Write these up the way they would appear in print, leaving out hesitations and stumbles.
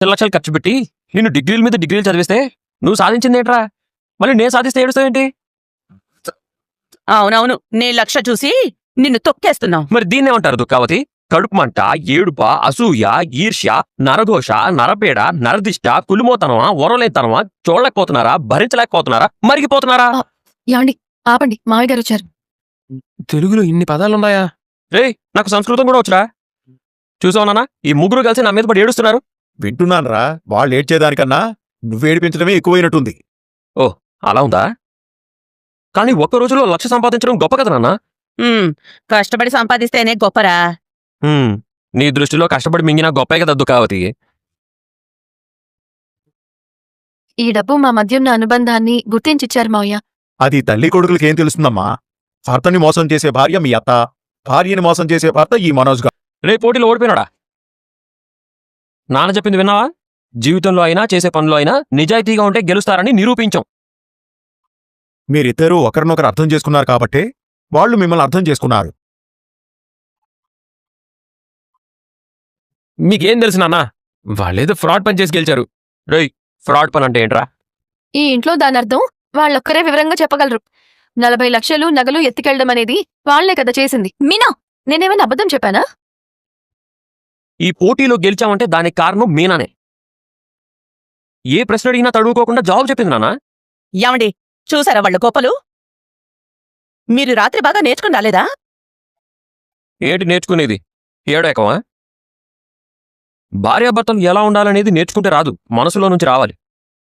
లక్షలు ఖర్చు పెట్టి నిన్ను డిగ్రీల మీద డిగ్రీలు చదివిస్తే నువ్వు సాధించిందేంట్రా? మళ్ళీ నేను సాధిస్తే ఏడుస్తావేంటి? అవునవును, నే లక్ష చూసి నిన్ను తొక్కేస్తున్నావు. మరి దీన్నేమంటారు దుఃఖావతి? కడుపు మంట, ఏడుప, అసూయ, ఈర్ష్య, నరఘోష, నరపేడ, నరదిష్ట, కులిమోతనమా, ఓరలేతనమా, చూడలేకపోతున్నారా, భరించలేకపోతున్నారా, మరిగిపోతున్నారా? యాండి ఆపండి, మావయ్య గారు వచ్చారు. తెలుగులో ఇన్ని పదాలున్నాయా? రేయ్, నాకు సంస్కృతం కూడా వచ్చరా? చూసావునా, ఈ ముగ్గురు కలిసి నా మీద పడి ఏడుస్తున్నారు. వింటున్నానరా, వాళ్ళు ఏడ్చేదానికన్నా నువ్వేడిపించడమే ఎక్కువైనట్టుంది. ఓ, అలా ఉందా? కానీ ఒక్క రోజులో లక్ష సంపాదించడం గొప్ప కదా నాన్న. కష్టపడి సంపాదిస్తేనే గొప్పరా. నీ దృష్టిలో కష్టపడి మింగినా గొప్పే కదా దుఃఖావతి. ఈ డబ్బు మా మధ్య ఉన్న అనుబంధాన్ని గుర్తించిచ్చారు మావయ్య. అది తల్లి కొడుకులకేం తెలుస్తుందమ్మా? భర్తని మోసం చేసే భార్య మీ అత్త, భార్యని మోసం చేసే భర్త ఈ మనోజ్ గా. రే, పోటీలో ఓడిపోయినాడా? నాన్న చెప్పింది విన్నావా? జీవితంలో అయినా చేసే పనులు అయినా నిజాయితీగా ఉంటే గెలుస్తారని నిరూపించాం. మీరిద్దరూ ఒకరినొకరు అర్థం చేసుకున్నారు కాబట్టే వాళ్ళు మిమ్మల్ని అర్థం చేసుకున్నారు. మీకేం తెలుసు నాన్న? వాళ్ళేదో ఫ్రాడ్ పని చేసి గెలిచారు. రేయ్, ఫ్రాడ్ పని అంటే ఏంట్రా? ఈ ఇంట్లో దాని అర్థం వాళ్ళొక్కరే వివరంగా చెప్పగలరు. 40 లక్షలు నగలు ఎత్తికెళ్ళడం అనేది వాళ్లే కదా చేసింది. మీనా, నేనేమైనా అబద్ధం చెప్పానా? ఈ పోటీలో గెలిచామంటే దానికి కారణం మీనానే. ఏ ప్రశ్న అడిగినా తడువుకోకుండా జవాబు చెప్పింది నాన్న. ఏమండి, చూసారా వాళ్ళ గొప్పలు? మీరు రాత్రి బాగా నేర్చుకుని రాలేదా? ఏంటి నేర్చుకునేది? ఏడేకమా? భార్యాభర్తలు ఎలా ఉండాలనేది నేర్చుకుంటే రాదు, మనసులో నుంచి రావాలి.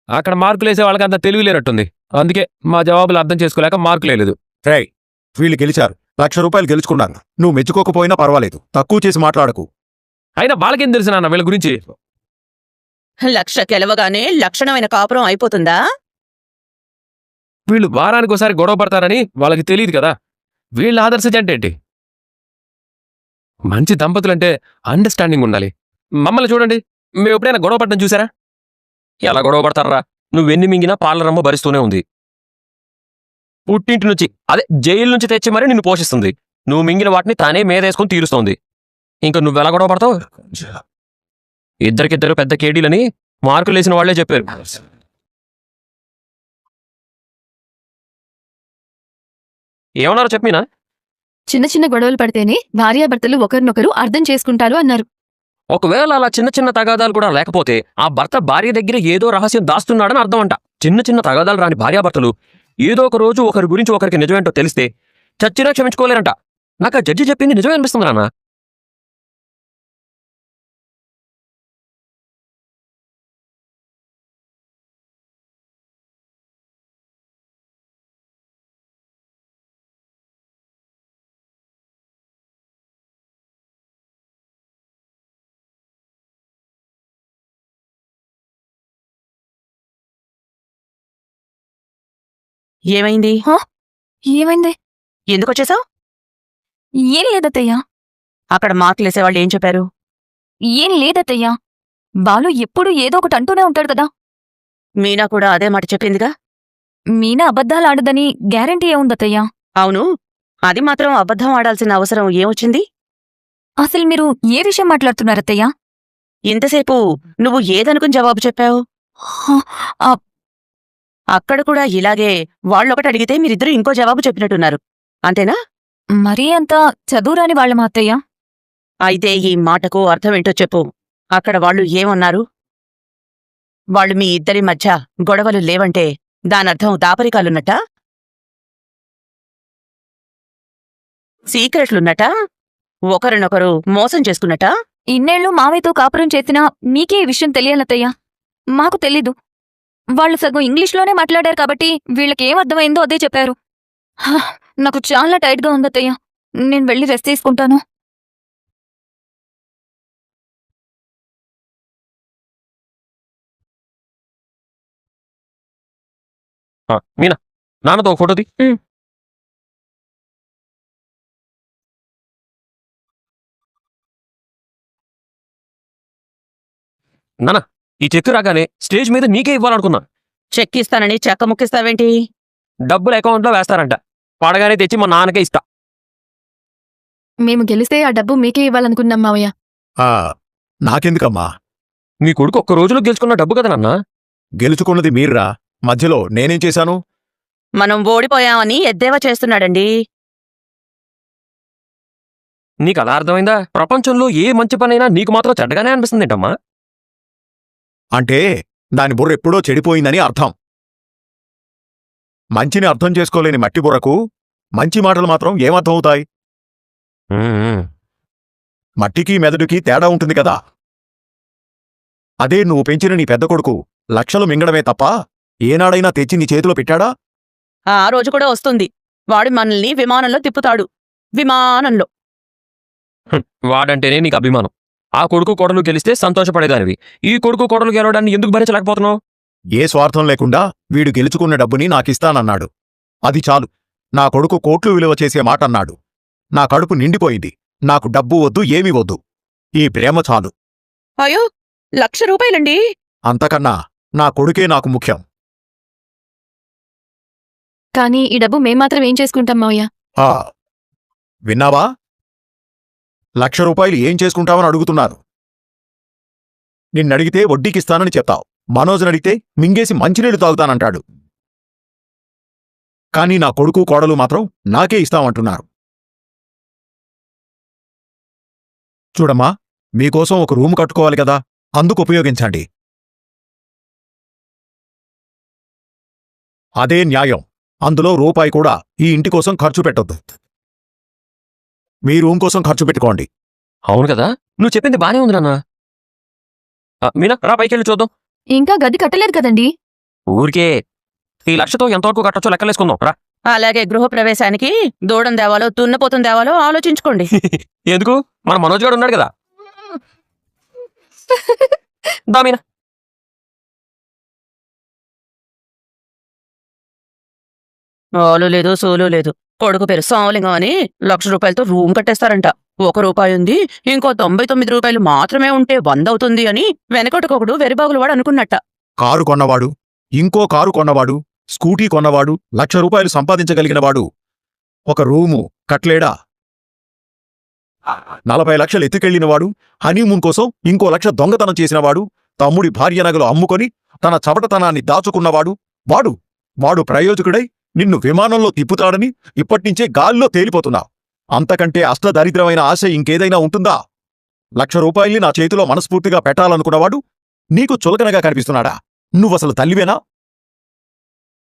అక్కడ మార్కులేసే వాళ్ళకంత తెలివి లేనట్టుంది. అందుకే మా జవాబులు అర్థం చేసుకోలేక మార్కులేదు. రేయ్, వీళ్ళు గెలిచారు, ₹1,00,000 గెలుచుకున్నారు. నువ్వు మెచ్చుకోకపోయినా పర్వాలేదు, తక్కువ చేసి మాట్లాడకు. అయినా వాళ్ళకేం తెలుసు నాన్న వీళ్ళ గురించి? లక్ష గెలవగానే లక్షణమైన కాపురం అయిపోతుందా? వీళ్ళు వారానికోసారి గొడవ పడతారని వాళ్ళకి తెలియదు కదా. వీళ్ళ ఆదర్శ జంట ఏంటి? మంచి దంపతులంటే అండర్స్టాండింగ్ ఉండాలి. మమ్మల్ని చూడండి, మేము ఎప్పుడైనా గొడవ పడడం చూసారా? ఎలా గొడవ పడతారా? నువ్వెన్ని మింగినా పాలరమ్మ భరిస్తూనే ఉంది. పుట్టింటి నుంచి, అదే జైలు నుంచి తెచ్చి మరీ నిన్ను పోషిస్తుంది. నువ్వు మింగిన వాటిని తానే మేదేసుకుని తీరుస్తోంది. ఇంకా నువ్వెలా గొడవ పడతావు? ఇద్దరికిద్దరు పెద్ద కేడీలని మార్కులేసిన వాళ్లే చెప్పారు. ఏమన్నారో చెప్పినా? చిన్న చిన్న గొడవలు పడితేనే భార్యాభర్తలు ఒకరినొకరు అర్థం చేసుకుంటారు అన్నారు. ఒకవేళ అలా చిన్న చిన్న తగాదాలు కూడా లేకపోతే ఆ భర్త భార్య దగ్గర ఏదో రహస్యం దాస్తున్నాడని అర్థం అంట. చిన్న చిన్న తగాదాలు రాని భార్యాభర్తలు ఏదో ఒక రోజు ఒకరి గురించి ఒకరికి నిజమేంటో తెలిస్తే చచ్చినా క్షమించుకోలేరంట. నాకు ఆ జడ్జి చెప్పింది నిజమే అనిపిస్తుంది నాన్న. ఏమైంది? ఏమైంది? ఎందుకొచ్చేసావు? ఏం లేదత్తయ్యా. అక్కడ మార్కులేసేవాళ్ళు ఏం చెప్పారు? ఏం లేదత్తయ్యా. బాలు ఎప్పుడూ ఏదో ఒకటి అంటూనే ఉంటాడు కదా. మీనా కూడా అదే మాట చెప్పిందిగా. మీనా అబద్ధాలాడదని గ్యారంటీ ఏముందత్తయ్యా? అవును, అది మాత్రం అబద్ధం ఆడాల్సిన అవసరం ఏమొచ్చింది? అసలు మీరు ఏ విషయం మాట్లాడుతున్నారత్తయ్యా? ఇంతసేపు నువ్వు ఏదనుకుని జవాబు చెప్పావు? అక్కడ కూడా ఇలాగే వాళ్ళొకటి అడిగితే మీరిద్దరూ ఇంకో జవాబు చెప్పినట్టున్నారు, అంతేనా? మరీ అంత చదువురాని వాళ్ళమా అత్తయ్యా? అయితే ఈ మాటకు అర్థమేంటో చెప్పు. అక్కడ వాళ్ళు ఏమన్నారు? వాళ్ళు మీ ఇద్దరి మధ్య గొడవలు లేవంటే దానర్థం దాపరికాలున్నట్టా? సీక్రెట్లున్నట్టా? ఒకరినొకరు మోసం చేసుకున్నట్టా? ఇన్నేళ్లు మావయ్యతో కాపురం చేసినా మీకే ఈ విషయం తెలియాలత్తయ్యా. మాకు తెలీదు. వాళ్ళు సగం ఇంగ్లీష్లోనే మాట్లాడారు కాబట్టి వీళ్ళకేం అర్థమైందో అదే చెప్పారు. నాకు చాలా టైట్గా ఉందత్తయ్యా. నేను వెళ్ళి రెస్ట్ తీసుకుంటాను. మీనా, నాన్నతో ఒక ఫోటోది. నాన్న, ఈ చెక్ రాగానే స్టేజ్ మీద నీకే ఇవ్వాలనుకున్నా. చెక్ ఇస్తానని చెక్క ముక్కిస్తావేంటి? డబ్బులు అకౌంట్లో వేస్తారంట. పడగానే తెచ్చి మా నాన్నకే ఇస్తా. మేము గెలిస్తే ఆ డబ్బు మీకే ఇవ్వాలనుకున్నాం మావయ్య. నాకెందుకమ్మా? మీ కొడుకు ఒక్క రోజులో గెలుచుకున్న డబ్బు కదా నాన్న. గెలుచుకున్నది మీర్రా, మధ్యలో నేనేం చేశాను? మనం ఓడిపోయామని ఎద్దేవా చేస్తున్నాడండి. నీకు అలా అర్థమైందా? ప్రపంచంలో ఏ మంచి పనైనా నీకు మాత్రం చెడ్డగానే అనిపిస్తుందేంటమ్మా? అంటే దాని బుర్ర ఎప్పుడో చెడిపోయిందని అర్థం. మంచిని అర్థం చేసుకోలేని మట్టి బుర్రకు మంచి మాటలు మాత్రం ఏమర్థమవుతాయి? మట్టికి మెదడుకి తేడా ఉంటుంది కదా. అదే నువ్వు పెంచిన నీ పెద్ద కొడుకు లక్షలు మింగడమే తప్ప ఏనాడైనా తెచ్చి నీ చేతిలో పెట్టాడా? ఆ రోజు కూడా వస్తుంది. వాడు మనల్ని విమానంలో తిప్పుతాడు. విమానంలో. వాడంటేనే నీకు అభిమానం. ఆ కొడుకు కోడలు గెలిస్తే సంతోషపడేదానివి. ఈ కొడుకు కోడలు గెలవడాన్ని ఎందుకు భరించలేకపోతున్నావు? ఏ స్వార్థం లేకుండా వీడు గెలుచుకున్న డబ్బుని నాకిస్తానన్నాడు. అది చాలు. నా కొడుకు కోట్లు విలువ చేసే మాట అన్నాడు. నా కడుపు నిండిపోయింది. నాకు డబ్బు వద్దు, ఏమీ వద్దు. ఈ ప్రేమ చాలు. అయ్యో, ₹1,00,000 అంతకన్నా నా కొడుకే నాకు ముఖ్యం. కానీ ఈ డబ్బు మేం మాత్రం ఏం చేసుకుంటాం మావయ్య? ఆ విన్నావా? ₹1,00,000 ఏం చేసుకుంటావని అడుగుతున్నారు. నిన్నడిగితే వడ్డీకిస్తానని చెప్తావు. మనోజ్నడిగితే మింగేసి మంచినీళ్లు తాగుతానంటాడు. కానీ నా కొడుకు కోడలు మాత్రం నాకే ఇస్తామంటున్నారు. చూడమ్మా, మీకోసం ఒక రూమ్ కట్టుకోవాలి కదా, అందుకు ఉపయోగించండి. అదే న్యాయం. అందులో రూపాయి కూడా ఈ ఇంటి కోసం ఖర్చు పెట్టొద్దు. మీ రూమ్ కోసం ఖర్చు పెట్టుకోండి. అవును కదా, నువ్వు చెప్పింది బానే ఉంది నాన్న. మీనా, రా పైకెళ్ళి చూద్దాం. ఇంకా గది కట్టలేదు కదండి. ఊరికే ఈ లక్షతో ఎంతవరకు కట్టొచ్చో లెక్కలేసుకుందాం రా. అలాగే గృహప్రవేశానికి దూడం దేవాలో దున్నపోతం దేవాలో ఆలోచించుకోండి. ఎందుకు? మన మనోజ్ గారు ఉన్నాడు కదా. దా మీనా. ఆలు లేదు, సోలు లేదు. కొడుకు పేరు సోమలింగం అని ₹1,00,000 రూమ్ కట్టేస్తారంట. ₹1 ఉంది, ఇంకో ₹99 మాత్రమే ఉంటే 100 అవుతుంది అని వెనకటికొకడు వెరిబాగులవాడు అనుకున్నట్ట. కారు కొన్నవాడు, ఇంకో కారు కొన్నవాడు, స్కూటీ కొన్నవాడు, ₹1,00,000 సంపాదించగలిగినవాడు ఒక రూము కట్లేడా? 40 లక్షలు ఎత్తుకెళ్లినవాడు, హనీమూన్ కోసం ఇంకో 1,00,000 దొంగతనం చేసినవాడు, తమ్ముడి భార్య నగలు అమ్ముకొని తన చవటతనాన్ని దాచుకున్నవాడు, వాడు ప్రయోజకుడై నిన్ను విమానంలో తిప్పుతాడని ఇప్పటినుంచే గాల్లో తేలిపోతున్నావు. అంతకంటే అష్టదరిద్రమైన ఆశ ఇంకేదైనా ఉంటుందా? ₹1,00,000 నా చేతిలో మనస్ఫూర్తిగా పెట్టాలనుకున్నవాడు నీకు చులకనగా కనిపిస్తున్నాడా? నువ్వసలు తల్లివేనా?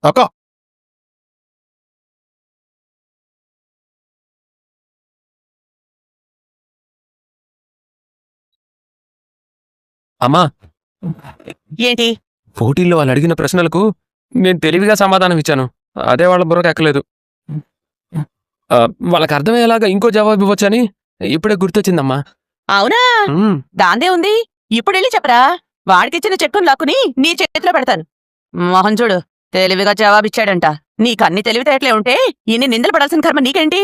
అక్క, అమ్మా, ఏంటి? పోటీల్లో వాళ్ళు అడిగిన ప్రశ్నలకు నేను తెలివిగా సమాధానం ఇచ్చాను. అదే వాళ్ళ బుర్రకు ఎక్కలేదు. వాళ్ళకి అర్థమయ్యేలాగా ఇంకో జవాబు ఇవ్వచ్చని ఇప్పుడే గుర్తొచ్చిందమ్మా. అవునా? దాందే ఉంది. ఇప్పుడెళ్ళి చెప్పరా. వాడికిచ్చిన చెక్కును లాక్కుని నీ చేతిలో పెడతాను. మోహన్ చూడు, తెలివిగా జవాబిచ్చాడంట. నీకన్ని తెలివితేటలే ఉంటే ఇన్ని నిందలు పడాల్సిన కర్మ నీకేంటి?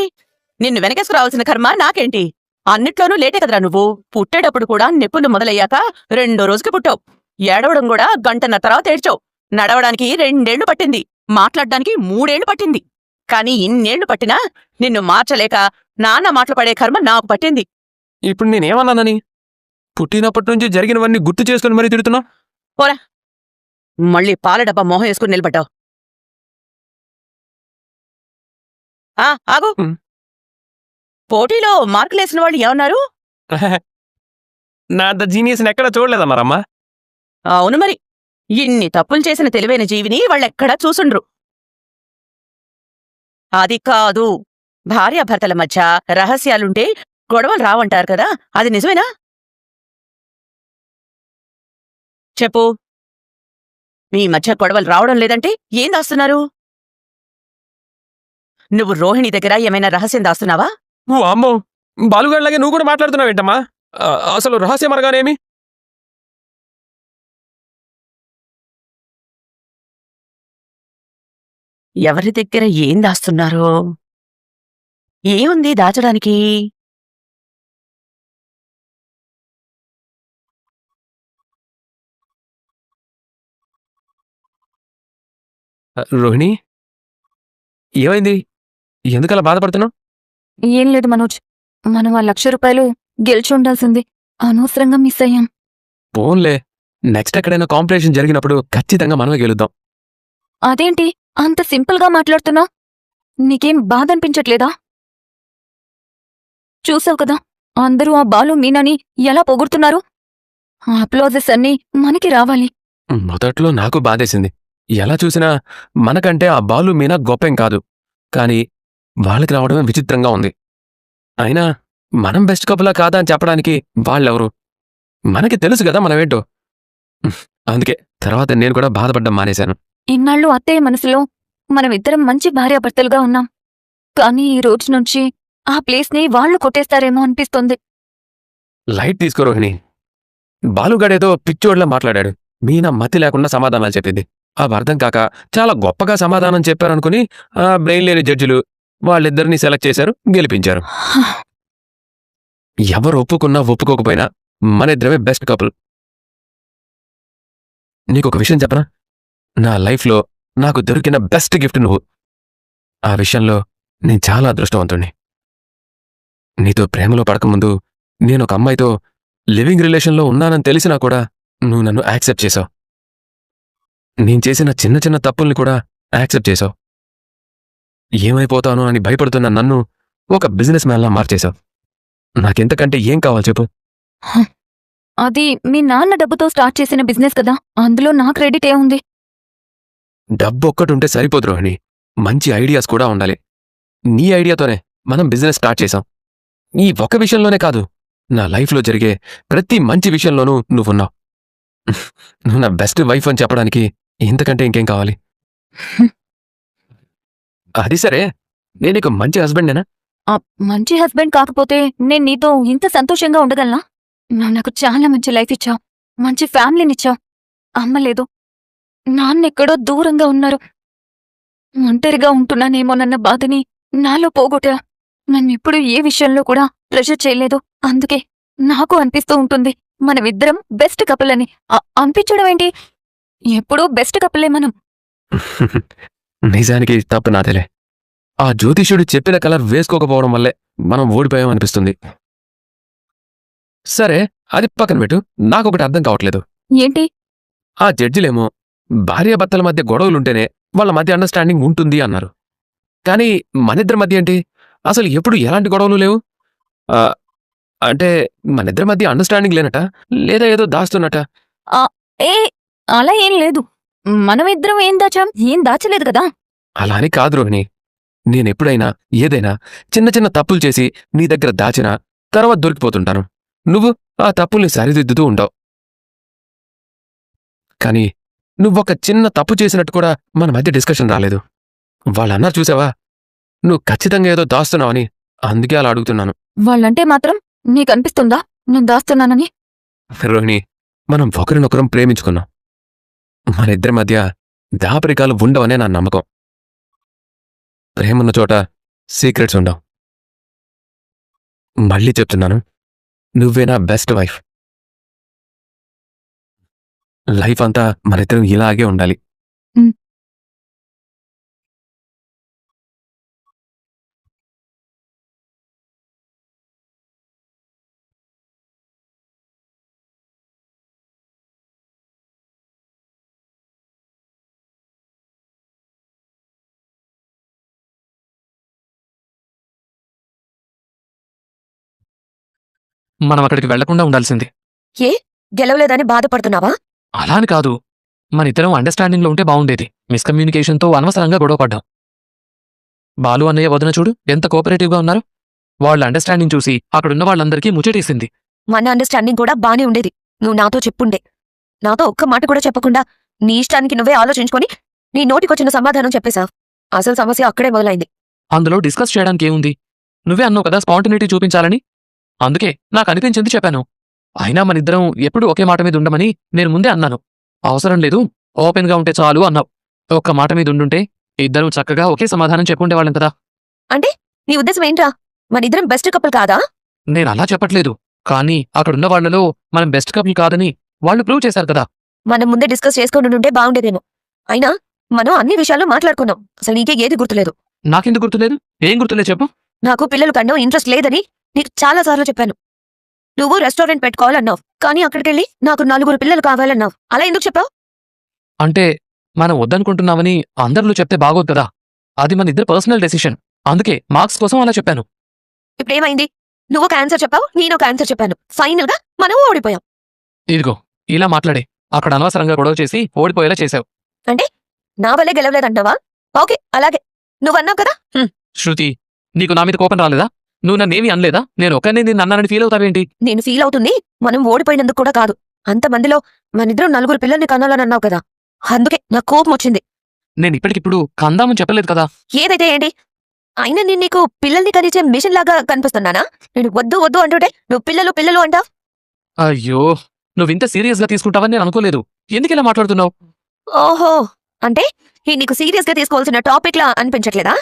నిన్ను వెనకేసుకురావాల్సిన కర్మ నాకేంటి? అన్నిట్లోనూ లేటే కదరా నువ్వు. పుట్టేటప్పుడు కూడా నొప్పులు మొదలయ్యాక 2వ రోజుకి పుట్టావు. ఏడవడం కూడా గంటన్నర తర్వాత ఏడ్చావు. నడవడానికి 2 ఏళ్లు పట్టింది. మాట్లాడడానికి 3 ఏళ్లు పట్టింది. కాని ఇన్నేళ్లు పట్టినా నిన్ను మార్చలేక నాన్న మాటలు పడే కర్మ నాకు పట్టింది. ఇప్పుడు నేనేమన్నానని? పుట్టినప్పటి నుంచి జరిగినవన్నీ గుర్తు చేసుకుని మరీ తిడుతున్నా. పోరా, మళ్ళీ పాల డబ్బా మొహం వేసుకుని నిలబడ్డావు. ఆగు. పోటీలో మార్కులేసిన వాళ్ళు ఏమన్నారు? నా అంత జీనియస్ని ఎక్కడ చూడలేదా మరమ్మా? అవును మరి. ఇన్ని తప్పులు చేసిన తెలివైన జీవిని వాళ్ళెక్కడా చూసుండ్రు. అది కాదు, భార్యాభర్తల మధ్య రహస్యాలుంటే గొడవలు రావంటారు కదా, అది నిజమేనా? చెప్పు. మీ మధ్య గొడవలు రావడం లేదంటే ఏం దాస్తున్నారు? నువ్వు రోహిణి దగ్గర ఏమైనా రహస్యం దాస్తున్నావా? ఓ అమ్మో, బాలుగాడిలాగే నువ్వు కూడా మాట్లాడుతున్నావేంటమ్మా? అసలు రహస్యం అనగానేమి? ఎవరి దగ్గర ఏం దాస్తున్నారో? ఏముంది దాచడానికి? రోహిణి, ఏమైంది? ఎందుకలా బాధపడుతున్నావు? ఏం లేదు మనోజ్, మనం ఆ ₹1,00,000 గెలిచి ఉండాల్సింది. అనవసరంగా మిస్ అయ్యాం. పోన్లే, నెక్స్ట్ ఎక్కడైనా కాంపిటీషన్ జరిగినప్పుడు ఖచ్చితంగా మనమే గెలుద్దాం. అదేంటి అంత సింపుల్గా మాట్లాడుతున్నావు? నీకేం బాధ అనిపించట్లేదా? చూసావు కదా అందరూ ఆ బాలు మీనాని ఎలా పొగుడుతున్నారు. ఆ అప్లాజెస్ అన్నీ మనకి రావాలి. మొదట్లో నాకు బాధేసింది. ఎలా చూసినా మనకంటే ఆ బాలు మీనా గొప్పేం కాదు. కానీ వాళ్ళకి రావడమే విచిత్రంగా ఉంది. అయినా మనం బెస్ట్ కపులా కాదా అని చెప్పడానికి వాళ్ళెవరు? మనకి తెలుసు కదా మనమేంటో. అందుకే తర్వాత నేను కూడా బాధపడ్డం మానేశాను. ఇన్నాళ్ళు అత్తయ్య మనసులో మనమిద్దరం మంచి భార్యాభర్తలుగా ఉన్నాం. కానీ ఈ రోజు నుంచి ఆ ప్లేస్ని వాళ్ళు కొట్టేస్తారేమో అనిపిస్తోంది. లైట్ తీసుకో రోహిణి. బాలుగాడేదో పిచ్చోడ్లా మాట్లాడాడు. మీనా మతి లేకుండా సమాధానాలు చెప్పింది. అవి అర్థం కాక చాలా గొప్పగా సమాధానం చెప్పారనుకుని ఆ బ్రెయిన్ లేని జడ్జిలు వాళ్ళిద్దరినీ సెలెక్ట్ చేశారు, గెలిపించారు. ఎవరు ఒప్పుకున్నా ఒప్పుకోకపోయినా మన ఇద్దరమే బెస్ట్ కపుల్. నీకొక విషయం చెప్పనా? నా లైఫ్లో నాకు దొరికిన బెస్ట్ గిఫ్ట్ నువ్వు. ఆ విషయంలో నేను చాలా అదృష్టవంతుణ్ణి. నీతో ప్రేమలో పడకముందు నేను ఒక అమ్మాయితో లివింగ్ రిలేషన్లో ఉన్నానని తెలిసినా కూడా నువ్వు నన్ను యాక్సెప్ట్ చేశావు. నేను చేసిన చిన్న చిన్న తప్పుల్ని కూడా యాక్సెప్ట్ చేశావు. ఏమైపోతానో అని భయపడుతున్న నన్ను ఒక బిజినెస్ మ్యాన్లా మార్చేశావు. నాకెంతకంటే ఏం కావాలి చెప్పు? అది మీ నాన్న డబ్బుతో స్టార్ట్ చేసిన బిజినెస్ కదా, అందులో నా క్రెడిట్ ఏముంది? డబ్బు ఒక్కటుంటే సరిపోదు రోహిణి, మంచి ఐడియాస్ కూడా ఉండాలి. నీ ఐడియాతోనే మనం బిజినెస్ స్టార్ట్ చేశాం. ఈ ఒక్క విషయంలోనే కాదు, నా లైఫ్లో జరిగే ప్రతి మంచి విషయంలోనూ నువ్వున్నావు. నువ్వు నా బెస్ట్ వైఫ్ అని చెప్పడానికి ఇంతకంటే ఇంకేం కావాలి? అది సరే, నేను నీకు మంచి హస్బెండేనా? మంచి హస్బెండ్ కాకపోతే నేను నీతో ఇంత సంతోషంగా ఉండగలనా? నాకు చాలా మంచి లైఫ్ ఇచ్చావు, మంచి ఫ్యామిలీనిచ్చావు. అమ్మ లేదు, నాన్నెక్కడో దూరంగా ఉన్నారు. ఒంటరిగా ఉంటున్నానేమోనన్న బాధని నాలో పోగొట్టా. నన్నెప్పుడు ఏ విషయంలో కూడా ప్రెషర్ చేయలేదు. అందుకే నాకు అనిపిస్తూ ఉంటుంది మనమిద్దరం బెస్ట్ కపుల్ అని. అనిపించడం ఏంటి? ఎప్పుడూ బెస్ట్ కపులే మనం. నిజానికి తప్పు నాదేలే. ఆ జ్యోతిష్యుడు చెప్పిన కలర్ వేసుకోకపోవడం వల్లే మనం ఓడిపోయామనిపిస్తుంది. సరే, అది పక్కన పెట్టు. నాకొకటి అర్థం కావట్లేదు. ఏంటి? ఆ జడ్జిలేమో భార్యాభర్తల మధ్య గొడవలుంటేనే వాళ్ళ మధ్య అండర్స్టాండింగ్ ఉంటుంది అన్నారు. కానీ మనిద్దరి మధ్య ఏంటి? అసలు ఎప్పుడు ఎలాంటి గొడవలు లేవు. అంటే మనిద్దరి మధ్య అండర్స్టాండింగ్ లేనట, లేదా ఏదో దాస్తున్నట? ఏ అలా ఏం లేదు. మనమిద్దరం ఏం దాచాం? ఏం దాచలేదు కదా. అలా అని కాదు రోహిణి. నేనెప్పుడైనా ఏదైనా చిన్న చిన్న తప్పులు చేసి నీ దగ్గర దాచినా తర్వాత దొరికిపోతుంటాను. నువ్వు ఆ తప్పుల్ని సరిదిద్దుతూ ఉంటావు. కానీ నువ్వొక చిన్న తప్పు చేసినట్టు కూడా మన మధ్య డిస్కషన్ రాలేదు. వాళ్ళన్నారు చూసావా, నువ్వు ఖచ్చితంగా ఏదో దాస్తున్నావని. అందుకే అలా అడుగుతున్నాను. వాళ్ళంటే మాత్రం నీకనిపిస్తుందా నేను దాస్తున్నానని? రోహిణి, మనం ఒకరినొకరం ప్రేమించుకున్నాం. మన ఇద్దరి మధ్య దాపరికాలు ఉండవనే నా నమ్మకం. ప్రేమన్న చోట సీక్రెట్స్ ఉండవు. మళ్ళీ చెప్తున్నాను, నువ్వే నా బెస్ట్ వైఫ్. లైఫ్ అంతా మనిద్దరం ఇలాగే ఉండాలి. మనం అక్కడికి వెళ్లకుండా ఉండాల్సింది. ఏ గెలవలేదని బాధపడుతున్నావా? అలా అని కాదు, మనిద్దరం అండర్స్టాండింగ్లో ఉంటే బావుండేది. మిస్కమ్యూనికేషన్తో అనవసరంగా గొడవపడ్డాం. బాలు అన్నయ్య వదిన చూడు ఎంత కోఆపరేటివ్గా ఉన్నారు. వాళ్ళ అండర్స్టాండింగ్ చూసి అక్కడున్న వాళ్ళందరికీ ముచ్చటేసింది. మన అండర్స్టాండింగ్ కూడా బానే ఉండేది. నువ్వు నాతో చెప్పుండే. నాతో ఒక్క మాట కూడా చెప్పకుండా నీ ఇష్టానికి నువ్వే ఆలోచించుకొని నీ నోటికొచ్చిన సమాధానం చెప్పేశావు. అసలు సమస్య అక్కడే మొదలైంది. అందులో డిస్కస్ చేయడానికి ఏముంది? నువ్వే అన్నావు కదా స్పాంటినిటీ చూపించాలని. అందుకే నాకు అనిపించింది చెప్పాను. అయినా మనిద్దరం ఎప్పుడూ ఒకే మాట మీద ఉండమని నేను ముందే అన్నాను. అవసరం లేదు, ఓపెన్గా ఉంటే చాలు అన్నావు. ఒక్క మాట మీద ఉండుంటే ఇద్దరం చక్కగా ఒకే సమాధానం చెప్పుండేవాళ్ళం కదా. అంటే నీ ఉద్దేశం ఏంట్రా? మనిద్దరం బెస్ట్ కపుల్ కాదా? నేను అలా చెప్పట్లేదు. కానీ అక్కడున్న వాళ్లలో మనం బెస్ట్ కపుల్ కాదని వాళ్ళు ప్రూవ్ చేశారు కదా. మనం ముందే డిస్కస్ చేసుకొని ఉంటే బాగుండేదేమో. అయినా మనం అన్ని విషయాలు మాట్లాడుకున్నాం. అసలు నీకే ఏది గుర్తులేదు. నాకెందుకు గుర్తులేదు? ఏం గుర్తులేదు చెప్పు. నాకు పిల్లలు కన్నా ఇంట్రెస్ట్ లేదని నీకు చాలాసార్లు చెప్పాను. నువ్వు రెస్టారెంట్ పెట్టుకోవాలన్నావు కానీ అక్కడికెళ్ళి నాకు 4 పిల్లలు కావాలన్నావు అలా ఎందుకు చెప్పావు? అంటే మనం వద్దనుకుంటున్నామని అందరిలో చెప్తే బాగోదు కదా. అది మన ఇద్దరు పర్సనల్ డెసిషన్. అందుకే మార్క్స్ కోసం అలా చెప్పాను. ఇప్పుడేమైంది? నువ్వు ఒక ఆన్సర్ చెప్పావు, నేను ఒక ఆన్సర్ చెప్పాను. ఫైనల్ గా మనం ఓడిపోయాం. ఇదిగో ఇలా మాట్లాడే అక్కడ అనవసరంగా గొడవ చేసి ఓడిపోయేలా చేశావు. నా వల్లే గెలవలేదంటావా? ఓకే అలాగే, నువ్వన్నావు కదా. శృతి, నీకు నా మీద కోపం రాలేదా? నువ్వు నన్నేమీ అనలేదా? నేను ఒక్కనే నిన్ను అన్నానని ఫీల్ అవుతావేంటి? నేను ఫీల్ అవుతుంది మనం ఓడిపోయినందుకు కూడా కాదు. అంతమందిలో మనిద్దరం 4 పిల్లల్ని కనాలని అన్నావు కదా, అందుకే నాకు కోపం వచ్చింది. నేను ఇప్పటికిప్పుడు కందామని చెప్పలేదు కదా. ఏదైతే ఏంటి, అయినా నేను నీకు పిల్లల్ని కనిచే మిషన్ లాగా కనిపిస్తున్నానా? నేను వద్దు వద్దు అంటుంటే నువ్వు పిల్లలు పిల్లలు అంటావు. అయ్యో, నువ్వింత సీరియస్ గా తీసుకుంటావని నేను అనుకోలేదు. ఎందుకు ఇలా మాట్లాడుతున్నావు? ఓహో, అంటే ఇది నీకు సీరియస్ గా తీసుకోవాల్సిన టాపిక్ లా అనిపించట్లేదా?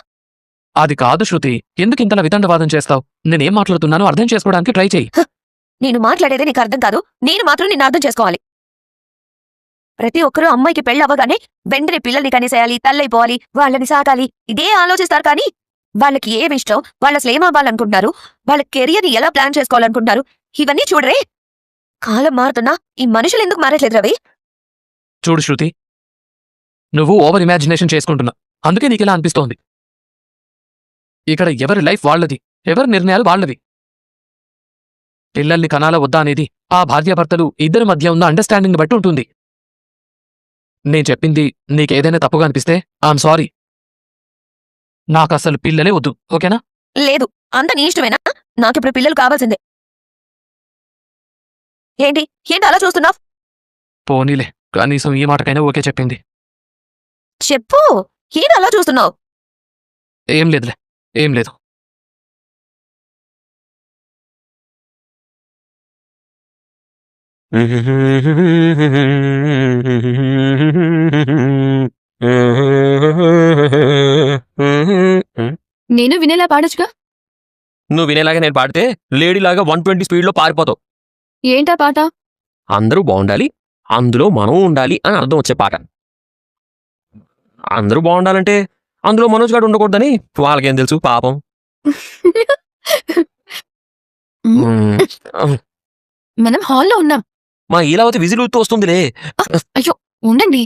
అది కాదు శృతి, ఎందుకు ఇంతలా వితండవాదం చేస్తావు? నేనేం మాట్లాడుతున్నానో అర్థం చేసుకోవడానికి ట్రై చేయి. నేను మాట్లాడేది నీకు అర్థం కాదు, నేను మాత్రం నిన్ను అర్థం చేసుకోవాలి. ప్రతి ఒక్కరూ అమ్మాయికి పెళ్లి అవ్వగానే వెంటనే పిల్లల్ని కనేసేయాలి, తల్లైపోవాలి, వాళ్ళని సాకాలి, ఇదే ఆలోచిస్తారు. కానీ వాళ్ళకి ఏమి ఇష్టం, వాళ్ళు అసలు ఏమవ్వాలనుకుంటున్నారు, వాళ్ళ కెరియర్ని ఎలా ప్లాన్ చేసుకోవాలనుకుంటున్నారు, ఇవన్నీ చూడరే. కాలం మారుతున్నా ఈ మనుషులు ఎందుకు మారట్లేదు రవి? చూడు శృతి, నువ్వు ఓవర్ ఇమాజినేషన్ చేసుకుంటున్నా, అందుకే నీకిలా అనిపిస్తోంది. ఇక్కడ ఎవరి లైఫ్ వాళ్ళది, ఎవరి నిర్ణయాలు వాళ్ళవి. పిల్లల్ని కనాలా వద్దా అనేది ఆ భార్యాభర్తలు ఇద్దరి మధ్య ఉన్న అండర్స్టాండింగ్ బట్టి ఉంటుంది. నేను చెప్పింది నీకేదైనా తప్పుగా అనిపిస్తే ఐఎమ్ సారీ. నాకసలు పిల్లలే వద్దు, ఓకేనా? లేదు, అంత నీ ఇష్టమేనా? నాకిప్పుడు పిల్లలు కావాల్సిందే. ఏంటి ఏంటి అలా చూస్తున్నావు? పోనీలే, కనీసం ఈ మాటకైనా ఓకే చెప్పింది. చెప్పు, ఏంటి అలా చూస్తున్నావు? ఏం లేదులే, ఏం లేదు. నేను వినేలా పాడొచ్చుగా. నువ్వు వినేలాగా నేను పాడితే లేడీలాగా 120 స్పీడ్లో పారిపోతావు. ఏంటా పాట? అందరూ బాగుండాలి, అందులో మనం ఉండాలి అని అర్థం వచ్చే పాట. అందరూ బాగుండాలంటే అందులో మనోజ్ గారు ఉండకూడదని వాళ్ళకేం తెలుసు పాపం. మనం హాల్లో ఉన్నాం. మా ఈలావతి విజిల్ ఊతూ వస్తుందిలే. అయ్యో ఉండండి.